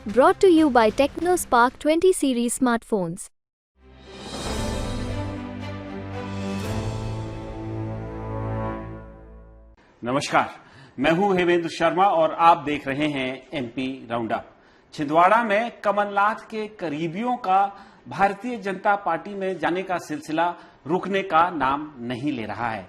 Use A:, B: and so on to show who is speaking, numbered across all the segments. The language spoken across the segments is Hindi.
A: Brought to you by TechnoSpark 20 series smartphones.
B: नमस्कार, मैं हूं हेमेंद्र शर्मा और आप देख रहे हैं एमपी राउंडअप। छिंदवाड़ा में कमलनाथ के करीबियों का भारतीय जनता पार्टी में जाने का सिलसिला रुकने का नाम नहीं ले रहा है।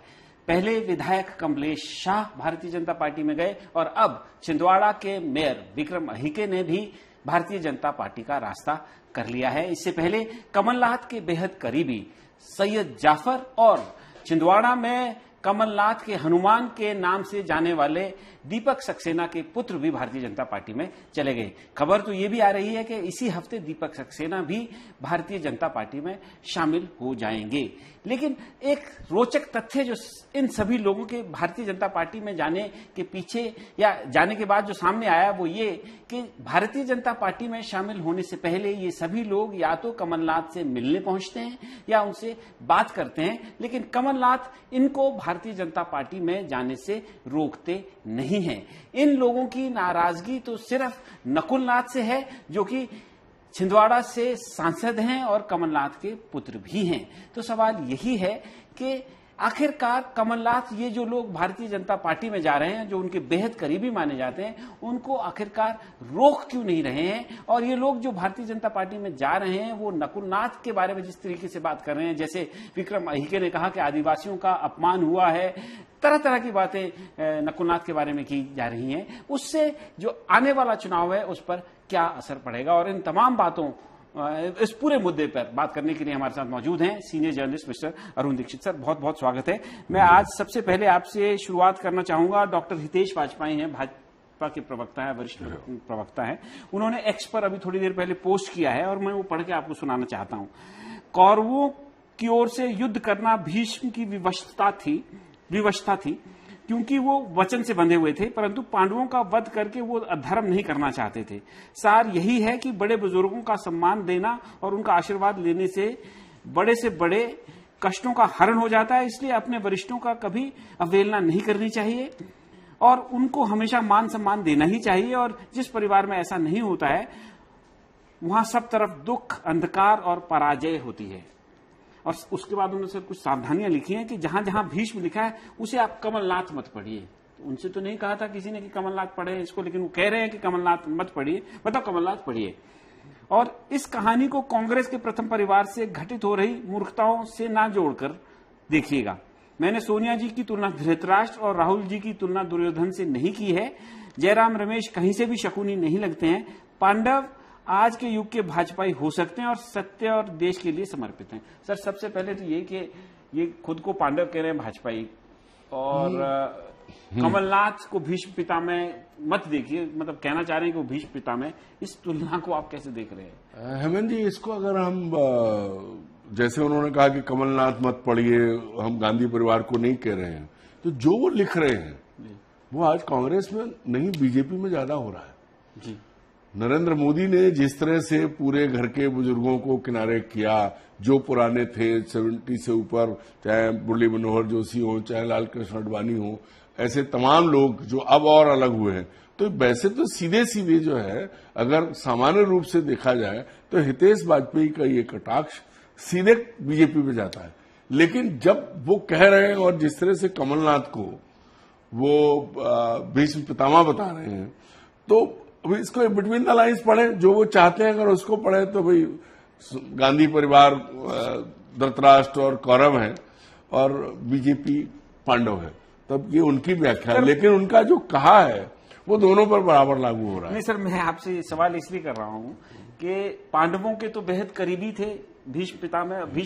B: पहले विधायक कमलेश शाह भारतीय जनता पार्टी में गए और अब छिंदवाड़ा के मेयर विक्रम अहिके ने भी भारतीय जनता पार्टी का रास्ता कर लिया है। इससे पहले कमलनाथ के बेहद करीबी सैयद जाफर और छिंदवाड़ा में कमलनाथ के हनुमान के नाम से जाने वाले दीपक सक्सेना के पुत्र भी भारतीय जनता पार्टी में चले गए। खबर तो ये भी आ रही है कि इसी हफ्ते दीपक सक्सेना भी भारतीय जनता पार्टी में शामिल हो जाएंगे। लेकिन एक रोचक तथ्य जो इन सभी लोगों के भारतीय जनता पार्टी में जाने के पीछे या जाने के बाद जो सामने आया वो ये कि भारतीय जनता पार्टी में शामिल होने से पहले ये सभी लोग या तो कमलनाथ से मिलने पहुंचते हैं या उनसे बात करते हैं, लेकिन कमलनाथ इनको भारतीय जनता पार्टी में जाने से रोकते नहीं हैं। इन लोगों की नाराजगी तो सिर्फ नकुलनाथ से है जो कि छिंदवाड़ा से सांसद हैं और कमलनाथ के पुत्र भी हैं। तो सवाल यही है कि आखिरकार कमलनाथ ये जो लोग भारतीय जनता पार्टी में जा रहे हैं, जो उनके बेहद करीबी माने जाते हैं, उनको आखिरकार रोक क्यों नहीं रहे हैं। और ये लोग जो भारतीय जनता पार्टी में जा रहे हैं वो नकुलनाथ के बारे में जिस तरीके से बात कर रहे हैं, जैसे विक्रम अहिके ने कहा कि आदिवासियों का अपमान हुआ है, तरह तरह की बातें नकुलनाथ के बारे में की जा रही हैं, उससे जो आने वाला चुनाव है उस पर क्या असर पड़ेगा। और इन तमाम बातों इस पूरे मुद्दे पर बात करने के लिए हमारे साथ मौजूद हैं senior journalist mister Arun Dikshit. Sir, बहुत बहुत स्वागत है। मैं आज सबसे पहले आपसे शुरुआत करना चाहूंगा। डॉक्टर हितेश वाजपेयी हैं, भाजपा के प्रवक्ता है, वरिष्ठ प्रवक्ता है। उन्होंने एक्स पर अभी थोड़ी देर पहले पोस्ट किया है और मैं वो पढ़ के आपको सुनाना चाहता हूं। कौरवों की ओर से युद्ध करना भीष्म की विवशता थी क्योंकि वो वचन से बंधे हुए थे, परंतु पांडवों का वध करके वो अधर्म नहीं करना चाहते थे। सार यही है कि बड़े बुजुर्गों का सम्मान देना और उनका आशीर्वाद लेने से बड़े कष्टों का हरण हो जाता है। इसलिए अपने वरिष्ठों का कभी अवहेलना नहीं करनी चाहिए और उनको हमेशा मान सम्मान देना ही चाहिए। और जिस परिवार में ऐसा नहीं होता है वहां सब तरफ दुख, अंधकार और पराजय होती है। और उसके बाद उन्होंने कुछ सावधानियां लिखी हैं कि जहां जहां भीष्म लिखा है उसे आप कमलनाथ मत पढ़िए। तो उनसे तो नहीं कहा था किसी ने कि कमलनाथ पढ़े इसको, लेकिन वो कह रहे हैं कि कमलनाथ मत पढ़िए, बताओ कमलनाथ पढ़िए। और इस कहानी को कांग्रेस के प्रथम परिवार से घटित हो रही मूर्खताओं से ना जोड़कर देखिएगा। मैंने सोनिया जी की तुलना धृतराष्ट्र और राहुल जी की तुलना दुर्योधन से नहीं की है। जयराम रमेश कहीं से भी शकुनी नहीं लगते हैं। पांडव आज के युग के भाजपाई हो सकते हैं और सत्य और देश के लिए समर्पित हैं। सर, सबसे पहले तो ये कि ये खुद को पांडव कह रहे हैं भाजपाई, और कमलनाथ को भीष्म पितामह मत देखिए, मतलब कहना चाह रहे हैं कि वो भीष्म पितामह, इस तुलना को आप कैसे देख रहे हैं?
C: हेमंत जी, इसको अगर हम जैसे उन्होंने कहा कि कमलनाथ मत पढ़िए, हम गांधी परिवार को नहीं कह रहे हैं, तो जो वो लिख रहे हैं वो आज कांग्रेस में नहीं बीजेपी में ज्यादा हो रहा है जी। नरेंद्र मोदी ने जिस तरह से पूरे घर के बुजुर्गों को किनारे किया, जो पुराने थे 70 से ऊपर, चाहे मुरली मनोहर जोशी हो, चाहे लाल कृष्ण आडवाणी हो, ऐसे तमाम लोग जो अब और अलग हुए हैं, तो वैसे तो सीधे सीधे जो है अगर सामान्य रूप से देखा जाए तो हितेश वाजपेयी का ये कटाक्ष सीधे बीजेपी में जाता है। लेकिन जब वो कह रहे हैं और जिस तरह से कमलनाथ को वो भीष्म पितामह बता रहे हैं, तो अभी इसको बिटवीन द लाइन्स पढ़े, जो वो चाहते हैं अगर उसको पढ़े तो भाई गांधी परिवार धृतराष्ट्र और कौरव है और बीजेपी पांडव है, तब ये उनकी व्याख्या है। लेकिन उनका जो कहा है वो दोनों पर बराबर लागू हो रहा है।
B: नहीं सर, मैं आपसे सवाल इसलिए कर रहा हूं कि पांडवों के तो बेहद करीबी थे भीष्म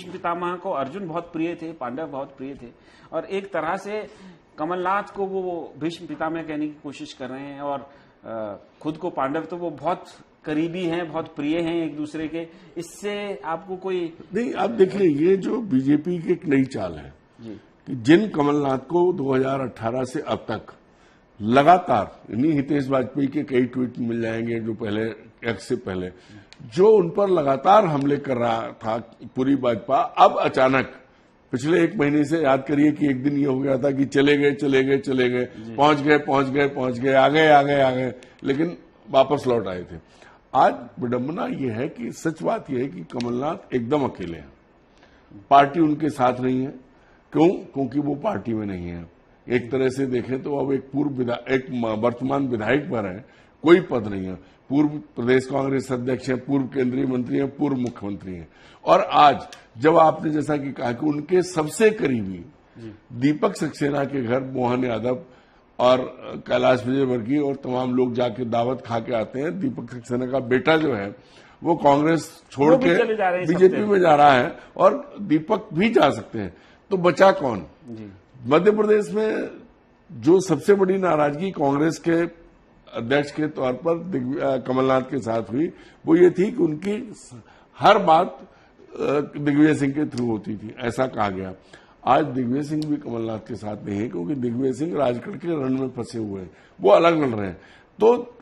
B: पितामह को अर्जुन बहुत प्रिय थे, पांडव बहुत प्रिय थे, और एक तरह से कमलनाथ को वो भीष्म पितामह कहने की कोशिश कर रहे हैं और खुद को पांडव तो वो बहुत करीबी हैं, बहुत प्रिय हैं एक दूसरे के। इससे आपको कोई
C: नहीं, आप देखिए ये जो बीजेपी की एक नई चाल है जी, कि जिन कमलनाथ को 2018 से अब तक लगातार, इन्हीं हितेश वाजपेयी के कई ट्वीट मिल जाएंगे जो पहले एक्स से पहले, जो उन पर लगातार हमले कर रहा था पूरी भाजपा, अब अचानक पिछले एक महीने से याद करिए कि एक दिन ये हो गया था कि चले गए पहुंच गए आ गए, लेकिन वापस लौट आए थे। आज विडंबना यह है कि सच बात यह है कि कमलनाथ एकदम अकेले हैं, पार्टी उनके साथ नहीं है। क्यों? क्योंकि वो पार्टी में नहीं है। एक तरह से देखें तो अब एक वर्तमान विधायक पर है, कोई पद नहीं है। पूर्व प्रदेश कांग्रेस अध्यक्ष हैं, पूर्व केंद्रीय मंत्री हैं, पूर्व मुख्यमंत्री हैं। और आज जब आपने जैसा कि कहा कि उनके सबसे करीबी दीपक सक्सेना के घर मोहन यादव और कैलाश विजयवर्गीय और तमाम लोग जाके दावत खा के आते हैं। दीपक सक्सेना का बेटा जो है वो कांग्रेस छोड़ के बीजेपी में जा रहा है और दीपक भी जा सकते हैं, तो बचा कौन? मध्य प्रदेश में जो सबसे बड़ी नाराजगी कांग्रेस के अध्यक्ष के तौर पर कमलनाथ के साथ हुई वो ये थी कि उनकी हर बात दिग्विजय सिंह के थ्रू होती थी, ऐसा कहा गया। आज दिग्विजय सिंह भी कमलनाथ के साथ नहीं है, क्योंकि दिग्विजय सिंह राजगढ़ के रण में फंसे हुए हैं, वो अलग लड़ रहे हैं। तो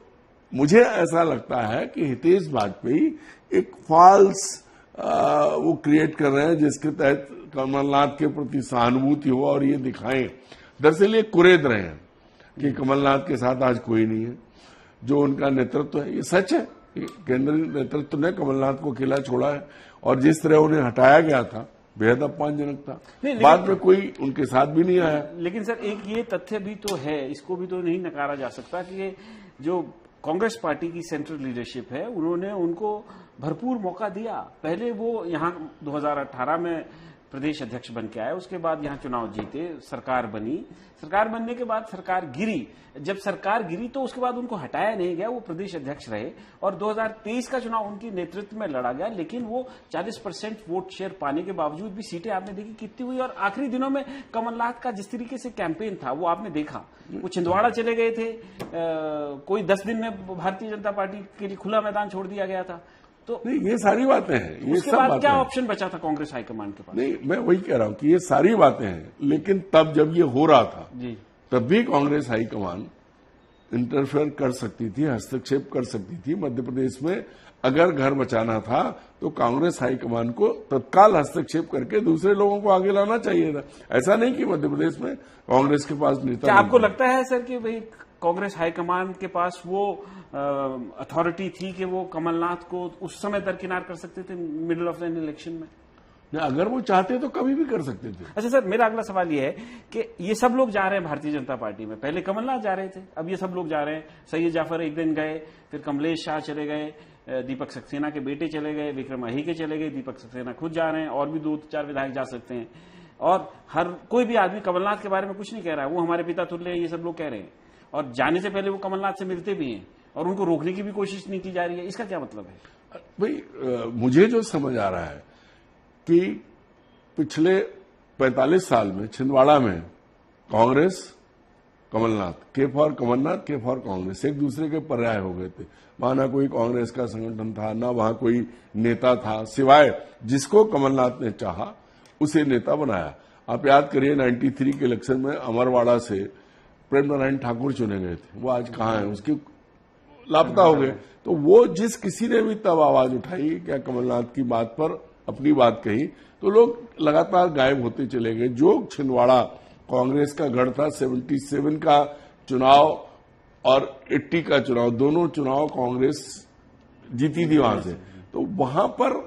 C: मुझे ऐसा लगता है कि हितेश वाजपेयी एक फॉल्स वो क्रिएट कर रहे हैं जिसके तहत कमलनाथ के प्रति सहानुभूति हो और ये दिखाएं। दरअसल ये कुरेद रहे हैं कि कमलनाथ के साथ आज कोई नहीं है, जो उनका नेतृत्व है। ये सच है, केंद्रीय नेतृत्व ने कमलनाथ को अकेला छोड़ा है और जिस तरह उन्हें हटाया गया था बेहद अपमानजनक था। बाद में कोई उनके साथ भी नहीं आया।
B: लेकिन सर एक ये तथ्य भी तो है, इसको भी तो नहीं नकारा जा सकता कि ये जो कांग्रेस पार्टी की सेंट्रल लीडरशिप है उन्होंने उनको भरपूर मौका दिया। पहले वो यहाँ 2018 में प्रदेश अध्यक्ष बन के आए, उसके बाद यहाँ चुनाव जीते, सरकार बनी, सरकार बनने के बाद सरकार गिरी। जब सरकार गिरी तो उसके बाद उनको हटाया नहीं गया, वो प्रदेश अध्यक्ष रहे और 2023 का चुनाव उनके नेतृत्व में लड़ा गया। लेकिन वो 40% वोट शेयर पाने के बावजूद भी सीटें आपने देखी कितनी हुई। और आखिरी दिनों में कमलनाथ का जिस तरीके से कैंपेन था वो आपने देखा। वो छिंदवाड़ा चले गए थे, कोई 10 दिन में भारतीय जनता पार्टी के लिए खुला मैदान छोड़ दिया गया था। तो
C: नहीं, ये सारी बातें हैं। ये
B: उसके
C: सब
B: बाद
C: बातें
B: क्या
C: हैं।
B: ऑप्शन बचा था कांग्रेस हाईकमान के पास?
C: नहीं, मैं वही कह रहा हूं कि ये सारी बातें हैं, लेकिन तब जब ये हो रहा था
B: जी,
C: तब भी कांग्रेस हाईकमान इंटरफेयर कर सकती थी, हस्तक्षेप कर सकती थी। मध्य प्रदेश में अगर घर बचाना था तो कांग्रेस हाईकमान को तत्काल हस्तक्षेप करके दूसरे लोगों को आगे लाना चाहिए था। ऐसा नहीं कि मध्य प्रदेश में कांग्रेस के पास नेता।
B: क्या आपको लगता है सर कि भाई कांग्रेस हाईकमान के पास वो अथॉरिटी थी कि वो कमलनाथ को उस समय दरकिनार कर सकते थे मिडिल ऑफ एन इलेक्शन में?
C: अगर वो चाहते तो कभी भी कर सकते थे।
B: अच्छा सर, मेरा अगला सवाल ये है कि ये सब लोग जा रहे हैं भारतीय जनता पार्टी में। पहले कमलनाथ जा रहे थे, अब ये सब लोग जा रहे हैं। सैयद जाफर एक दिन गए, फिर कमलेश शाह चले गए, दीपक सक्सेना के बेटे चले गए, विक्रम अहीके चले गए, दीपक सक्सेना खुद जा रहे हैं, और भी 2-4 विधायक जा सकते हैं। और हर कोई भी आदमी कमलनाथ के बारे में कुछ नहीं कह रहा है, वो हमारे पिता तुल्य हैं, ये सब लोग कह रहे हैं। और जाने से पहले वो कमलनाथ से मिलते भी हैं और उनको रोकने की भी कोशिश नहीं की जा रही है। इसका क्या मतलब है?
C: भाई मुझे जो समझ आ रहा है कि पिछले 45 साल में छिंदवाड़ा में कांग्रेस कमलनाथ, के फॉर कमलनाथ, के फॉर कांग्रेस एक दूसरे के पर्याय हो गए थे। वहां ना कोई कांग्रेस का संगठन था, ना वहां कोई नेता था, सिवाय जिसको कमलनाथ ने चाहा उसे नेता बनाया। आप याद करिए 93 के इलेक्शन में अमरवाड़ा से प्रेम नारायण ठाकुर चुने गए थे, वो आज कहाँ है? उसकी लापता हो गए। तो वो जिस किसी ने भी तब आवाज उठाई क्या कमलनाथ की बात पर अपनी बात कही, तो लोग लगातार गायब होते चले गए। जो छिंदवाड़ा कांग्रेस का गढ़ था, 77 का चुनाव और 80 का चुनाव, दोनों चुनाव कांग्रेस जीती थी वहां से, तो वहां पर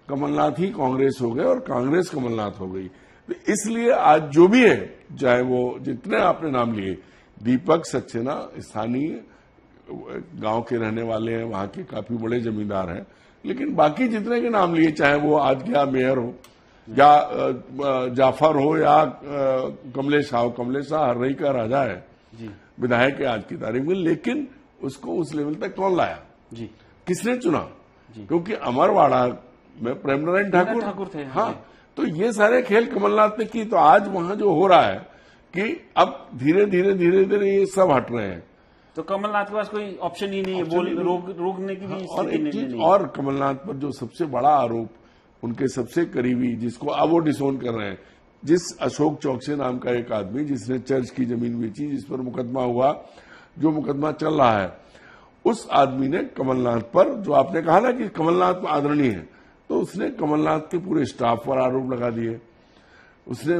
C: कमलनाथ ही कांग्रेस हो गए और कांग्रेस कमलनाथ हो गई। तो इसलिए आज जो भी है, चाहे वो जितने आपने नाम लिए, दीपक सक्सेना स्थानीय गांव के रहने वाले हैं, वहां के काफी बड़े जमींदार हैं, लेकिन बाकी जितने के नाम लिए, चाहे वो आज क्या मेयर हो या जाफर हो या कमलेश शाह, कमलेश शाह हर्रई का राजा है, विधायक है आज की तारीख में, लेकिन उसको उस लेवल तक कौन लाया? जी, किसने चुना? क्योंकि अमरवाड़ा में प्रेम नारायण ठाकुर
B: थे।
C: हाँ, तो ये सारे खेल कमलनाथ ने की। तो आज वहां जो हो रहा है कि अब धीरे धीरे धीरे धीरे ये सब हट रहे हैं,
B: तो कमलनाथ के पास कोई ऑप्शन ही नहीं है, रोकने की भी
C: और एक चीज और, कमलनाथ पर जो सबसे बड़ा आरोप उनके सबसे करीबी, जिसको अब वो डिसोन कर रहे हैं, जिस अशोक चौकसे नाम का एक आदमी जिसने चर्च की जमीन बेची, जिस पर मुकदमा हुआ, जो मुकदमा चल रहा है, उस आदमी ने कमलनाथ पर, जो आपने कहा ना कि कमलनाथ आदरणीय है, तो उसने कमलनाथ के पूरे स्टाफ पर आरोप लगा दिए। उसने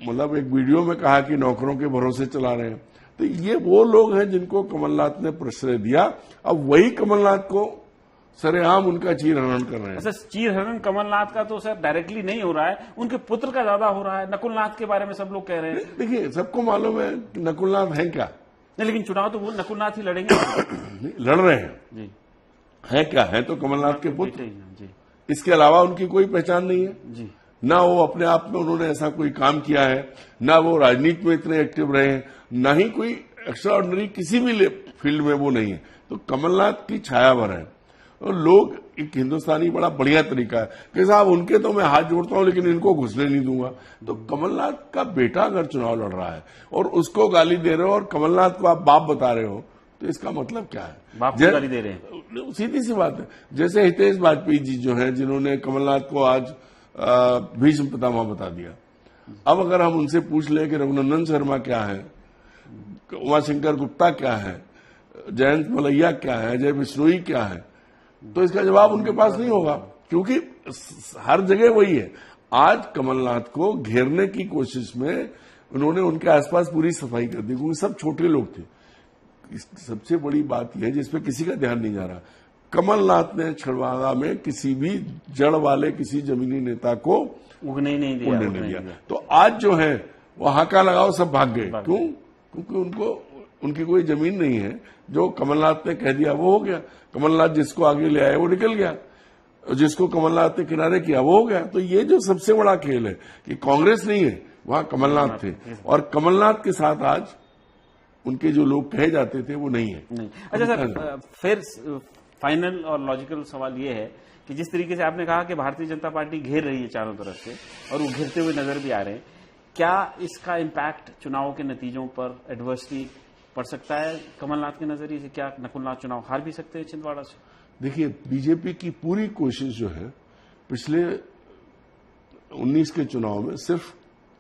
C: मतलब एक वीडियो में कहा कि नौकरों के भरोसे चला रहे हैं। तो ये वो लोग हैं जिनको कमलनाथ ने प्रश्रय दिया। अब वही कमलनाथ को सरेआम उनका चीरहरण कर रहे हैं।
B: अच्छा, चीरहरण कमलनाथ का तो सर डायरेक्टली नहीं हो रहा है, उनके पुत्र का ज्यादा हो रहा है। नकुलनाथ के बारे में सब लोग कह रहे हैं।
C: देखिए, सबको मालूम है कि नकुलनाथ है क्या।
B: नहीं, लेकिन चुनाव तो वो नकुलनाथ ही लड़ेंगे।
C: लड़ रहे हैं
B: जी,
C: है क्या, है तो कमलनाथ के पुत्र।
B: जी
C: इसके अलावा उनकी कोई पहचान नहीं है।
B: जी।
C: ना वो अपने आप में उन्होंने ऐसा कोई काम किया है, ना वो राजनीति में इतने एक्टिव रहे हैं, ना ही कोई एक्स्ट्राऑर्डिनरी किसी भी फील्ड में वो नहीं है। तो कमलनाथ की छायावर है। और लोग, एक हिंदुस्तानी बड़ा बढ़िया तरीका है कि साहब उनके तो मैं हाथ जोड़ता हूं लेकिन इनको घुसने नहीं दूंगा। तो कमलनाथ का बेटा अगर चुनाव लड़ रहा है और उसको गाली दे रहे हो और कमलनाथ को आप बाप बता रहे हो, तो इसका मतलब क्या है?
B: बाप को गाली दे रहे हैं।
C: सीधी सी बात है। जैसे हितेश वाजपेयी जी जो हैं, जिन्होंने कमलनाथ को आज भीष्म पितामह बता दिया। अब अगर हम उनसे पूछ लें कि रघुनंदन शर्मा क्या है, उमाशंकर गुप्ता क्या है, जयंत मलैया क्या है, अजय बिश्नोई क्या है, तो इसका जवाब उनके पास नहीं होगा, क्योंकि हर जगह वही है। आज कमलनाथ को घेरने की कोशिश में उन्होंने उनके आसपास पूरी सफाई कर दी, क्योंकि सब छोटे लोग थे। सबसे बड़ी बात यह है जिसपे किसी का ध्यान नहीं जा रहा, कमलनाथ ने छिंदवाड़ा में किसी भी जड़ वाले किसी जमीनी नेता को
B: उगने नहीं दिया।
C: तो आज जो है वो हाका लगाओ सब भाग गए। क्यों? क्योंकि उनकी कोई जमीन नहीं है। जो कमलनाथ ने कह दिया वो हो गया। कमलनाथ जिसको आगे ले आए वो निकल गया, जिसको कमलनाथ ने किनारे किया वो हो गया। तो ये जो सबसे बड़ा खेल है कि कांग्रेस नहीं है, वहां कमलनाथ थे, और कमलनाथ के साथ आज उनके जो लोग कहे जाते थे वो नहीं है।
B: अच्छा सर, फिर फाइनल और लॉजिकल सवाल ये है कि जिस तरीके से आपने कहा कि भारतीय जनता पार्टी घेर रही है चारों तरफ से और वो घेरते हुए नजर भी आ रहे हैं, क्या इसका इम्पैक्ट चुनाव के नतीजों पर एडवर्सली पड़ सकता है? कमलनाथ के नजरिए से क्या नकुलनाथ चुनाव हार भी सकते हैं छिंदवाड़ा से?
C: देखिए, बीजेपी की पूरी कोशिश जो है, पिछले 19 के चुनाव में सिर्फ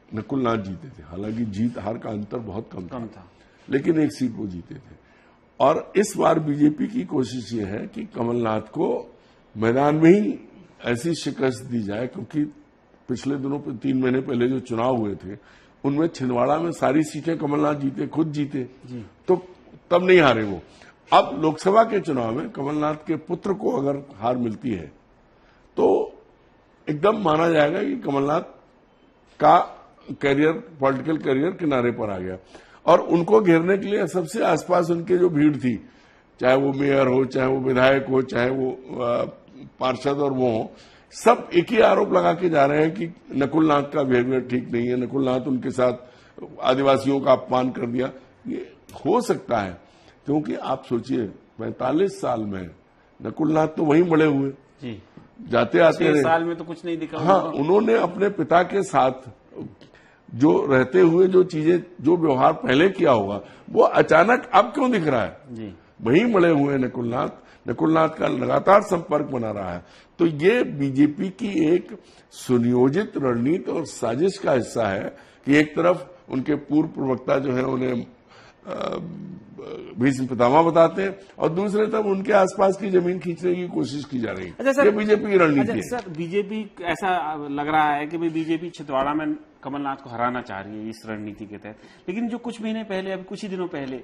C: नकुलनाथ जीते थे। हालांकि जीत हार का अंतर बहुत कम था, लेकिन एक सीट वो जीते थे। और इस बार बीजेपी की कोशिश ये है कि कमलनाथ को मैदान में ही ऐसी शिकस्त दी जाए, क्योंकि पिछले दिनों 3 महीने पहले जो चुनाव हुए थे उनमें छिंदवाड़ा में सारी सीटें कमलनाथ जीते, खुद जीते, तो तब नहीं हारे वो। अब लोकसभा के चुनाव में कमलनाथ के पुत्र को अगर हार मिलती है तो एकदम माना जाएगा कि कमलनाथ का करियर, पॉलिटिकल करियर किनारे पर आ गया। और उनको घेरने के लिए सबसे आसपास उनके जो भीड़ थी, चाहे वो मेयर हो, चाहे वो विधायक हो, चाहे वो पार्षद और वो हो, सब एक ही आरोप लगा के जा रहे हैं कि नकुलनाथ का बिहेवियर ठीक नहीं है, नकुलनाथ उनके साथ आदिवासियों का अपमान कर दिया। ये हो सकता है, क्योंकि आप सोचिए 45 साल में नकुलनाथ तो वहीं बड़े हुए, जाते आते रहे।
B: 6 साल में तो कुछ नहीं दिखा।
C: हाँ, उन्होंने अपने पिता के साथ जो रहते हुए जो चीजें, जो व्यवहार पहले किया होगा, वो अचानक अब क्यों दिख रहा है? वहीं बड़े हुए नकुलनाथ का लगातार संपर्क बना रहा है। तो ये बीजेपी की एक सुनियोजित रणनीति और साजिश का हिस्सा है कि एक तरफ उनके पूर्व प्रवक्ता जो है उन्हें भीष्म पितामह बताते हैं और दूसरे तरफ उनके आसपास की जमीन खींचने की कोशिश की जा रही है।
B: अच्छा सर,
C: ये बीजेपी की रणनीति है।
B: सर, बीजेपी ऐसा लग रहा है कि बीजेपी छिंदवाड़ा में कमलनाथ को हराना चाह रही है इस रणनीति के तहत। लेकिन जो कुछ महीने पहले, अभी कुछ ही दिनों पहले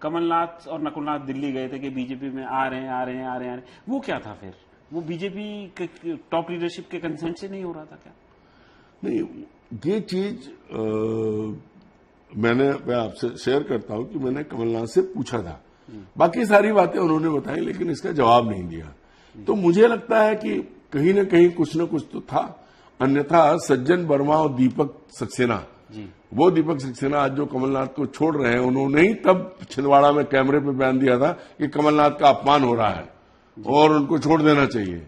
B: कमलनाथ और नकुलनाथ दिल्ली गए थे कि बीजेपी में आ रहे हैं, वो क्या था फिर? वो बीजेपी के टॉप लीडरशिप के कंसेंट से नहीं हो रहा था क्या?
C: नहीं, ये चीज मैं आपसे शेयर करता हूं कि मैंने कमलनाथ से पूछा था, बाकी सारी बातें उन्होंने बताई, लेकिन इसका जवाब नहीं दिया। तो मुझे लगता है कि कहीं ना कहीं कुछ न कुछ तो था। अन्यथा सज्जन वर्मा और दीपक सक्सेना, वो दीपक सक्सेना आज जो कमलनाथ को छोड़ रहे हैं, उन्होंने ही तब छिंदवाड़ा में कैमरे पे बयान दिया था कि कमलनाथ का अपमान हो रहा है और उनको छोड़ देना चाहिए।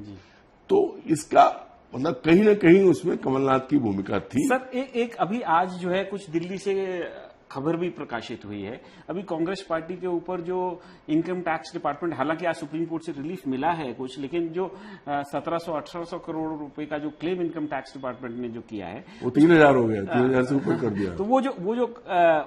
C: तो इसका मतलब कहीं ना कहीं उसमें कमलनाथ की भूमिका थी।
B: सर, एक अभी आज जो है कुछ दिल्ली से खबर भी प्रकाशित हुई है, अभी कांग्रेस पार्टी के ऊपर जो इनकम टैक्स डिपार्टमेंट, हालांकि आज सुप्रीम कोर्ट से रिलीफ मिला है कुछ, लेकिन जो 1700-1800 करोड़ रुपए का जो क्लेम इनकम टैक्स डिपार्टमेंट ने जो किया है
C: वो 3000 हो गया, 3000 से ऊपर कर दिया।
B: तो वो जो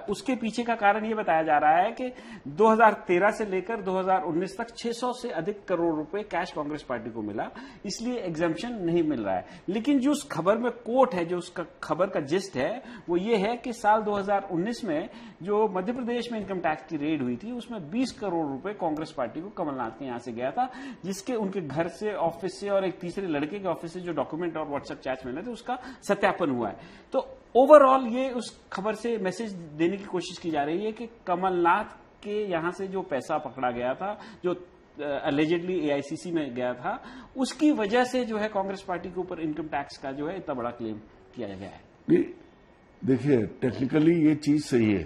B: उसके पीछे का कारण ये बताया जा रहा है कि 2013 से लेकर 2019 तक 600 से अधिक करोड़ रुपए कैश कांग्रेस पार्टी को मिला, इसलिए एग्जम्पशन नहीं मिल रहा है। लेकिन जो उस खबर में कोट है, जो उसका खबर का जिस्ट है, वो ये है कि साल 2019 में में जो मध्य प्रदेश में इनकम टैक्स की रेड हुई थी उसमें 20 करोड़ रुपए कांग्रेस पार्टी को कमलनाथ के यहां से गया था, जिसके उनके घर से, ऑफिस से और एक तीसरे लड़के के ऑफिस से जो डॉक्यूमेंट और व्हाट्सएप चैट्स मिले थे उसका सत्यापन हुआ है। तो ओवरऑल ये उस खबर से मैसेज देने की कोशिश की जा रही है कि कमलनाथ के यहां से जो पैसा पकड़ा गया था, जो अलेजेडली एआईसीसी में गया था, उसकी वजह से जो है कांग्रेस पार्टी के ऊपर इनकम टैक्स का जो है इतना बड़ा क्लेम किया गया है।
C: देखिए, टेक्निकली ये चीज सही है,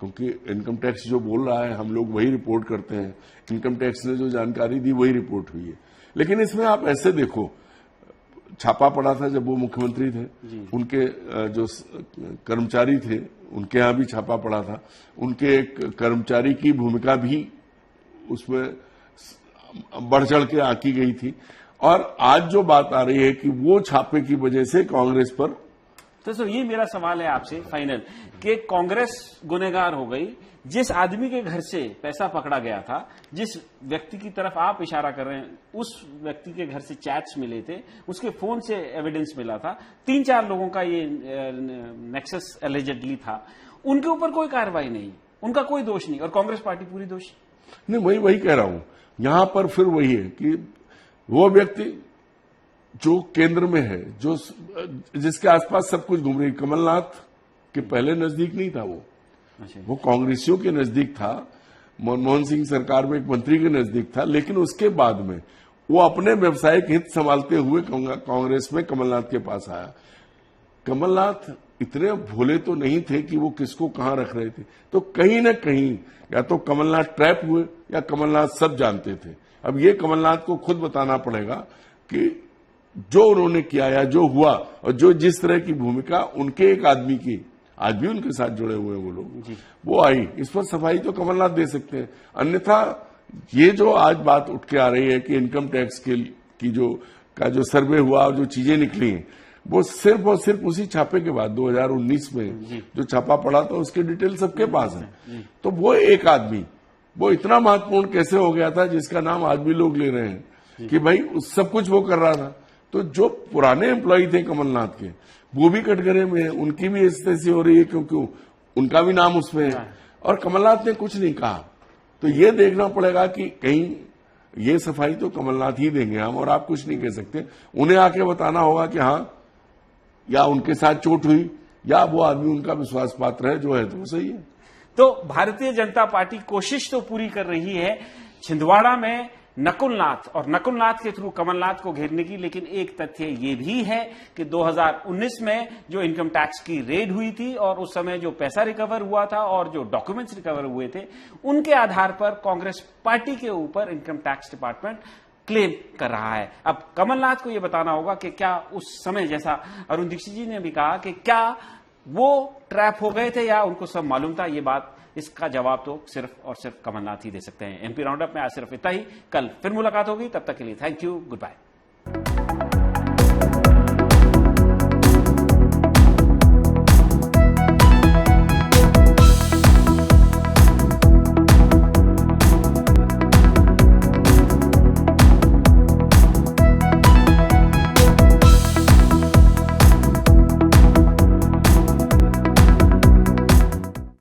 C: क्योंकि इनकम टैक्स जो बोल रहा है हम लोग वही रिपोर्ट करते हैं, इनकम टैक्स ने जो जानकारी दी वही रिपोर्ट हुई है। लेकिन इसमें आप ऐसे देखो, छापा पड़ा था जब वो मुख्यमंत्री थे, उनके जो कर्मचारी थे उनके यहां भी छापा पड़ा था, उनके एक कर्मचारी की भूमिका भी उसमें बढ़ चढ़ के आकी गई थी। और आज जो बात आ रही है कि वो छापे की वजह से कांग्रेस पर,
B: तो ये मेरा सवाल है आपसे फाइनल, कि कांग्रेस गुनहगार हो गई। जिस आदमी के घर से पैसा पकड़ा गया था, जिस व्यक्ति की तरफ आप इशारा कर रहे हैं, उस व्यक्ति के घर से चैट्स मिले थे, उसके फोन से एविडेंस मिला था, 3-4 लोगों का ये नेक्सस एलिजेडली था, उनके ऊपर कोई कार्रवाई नहीं, उनका कोई दोष नहीं, और कांग्रेस पार्टी पूरी दोषी।
C: नहीं, वही कह रहा हूं, यहां पर फिर वही है कि वो व्यक्ति जो केंद्र में है, जो जिसके आसपास सब कुछ घूम रही, कमलनाथ के पहले नजदीक नहीं था वो कांग्रेसियों के नजदीक था, मनमोहन सिंह सरकार में एक मंत्री के नजदीक था, लेकिन उसके बाद में वो अपने व्यवसायिक हित संभालते हुए कांग्रेस में कमलनाथ के पास आया। कमलनाथ इतने भोले तो नहीं थे कि वो किसको कहां रख रहे थे, तो कहीं ना कहीं या तो कमलनाथ ट्रैप हुए या कमलनाथ सब जानते थे। अब ये कमलनाथ को खुद बताना पड़ेगा कि जो उन्होंने किया या जो हुआ और जो जिस तरह की भूमिका उनके एक आदमी की, आज भी उनके साथ जुड़े हुए हैं वो लोग, वो आई, इस पर सफाई तो कमलनाथ दे सकते हैं। अन्यथा ये जो आज बात उठ के आ रही है कि इनकम टैक्स की जो सर्वे हुआ और जो चीजें निकली हैं, वो सिर्फ और सिर्फ उसी छापे के बाद 2019 में जो छापा पड़ा था उसके डिटेल सबके पास है। तो वो एक आदमी वो इतना महत्वपूर्ण कैसे हो गया था जिसका नाम आज भी लोग ले रहे हैं कि भाई उस सब कुछ वो कर रहा था। तो जो पुराने एम्प्लॉय थे कमलनाथ के, वो भी कटघरे में है, उनकी भी स्थिति हो रही है क्योंकि उनका भी नाम उसमें है, और कमलनाथ ने कुछ नहीं कहा। तो ये देखना पड़ेगा कि कहीं ये सफाई तो कमलनाथ ही देंगे हम, और आप कुछ नहीं कह सकते। उन्हें आके बताना होगा कि हाँ, या उनके साथ चोट हुई या वो आदमी उनका विश्वास पात्र है, जो है तो वो सही है।
B: तो भारतीय जनता पार्टी कोशिश तो पूरी कर रही है छिंदवाड़ा में नकुलनाथ और नकुलनाथ के थ्रू कमलनाथ को घेरने की, लेकिन एक तथ्य ये भी है कि 2019 में जो इनकम टैक्स की रेड हुई थी और उस समय जो पैसा रिकवर हुआ था और जो डॉक्यूमेंट्स रिकवर हुए थे, उनके आधार पर कांग्रेस पार्टी के ऊपर इनकम टैक्स डिपार्टमेंट क्लेम कर रहा है। अब कमलनाथ को यह बताना होगा कि क्या उस समय, जैसा अरुण दीक्षित जी ने भी कहा, कि क्या वो ट्रैप हो गए थे या उनको सब मालूम था, ये बात, इसका जवाब तो सिर्फ और सिर्फ कमलनाथ ही दे सकते हैं। एमपी राउंडअप में आज सिर्फ इतना ही। कल फिर मुलाकात होगी, तब तक के लिए थैंक यू, गुड बाय।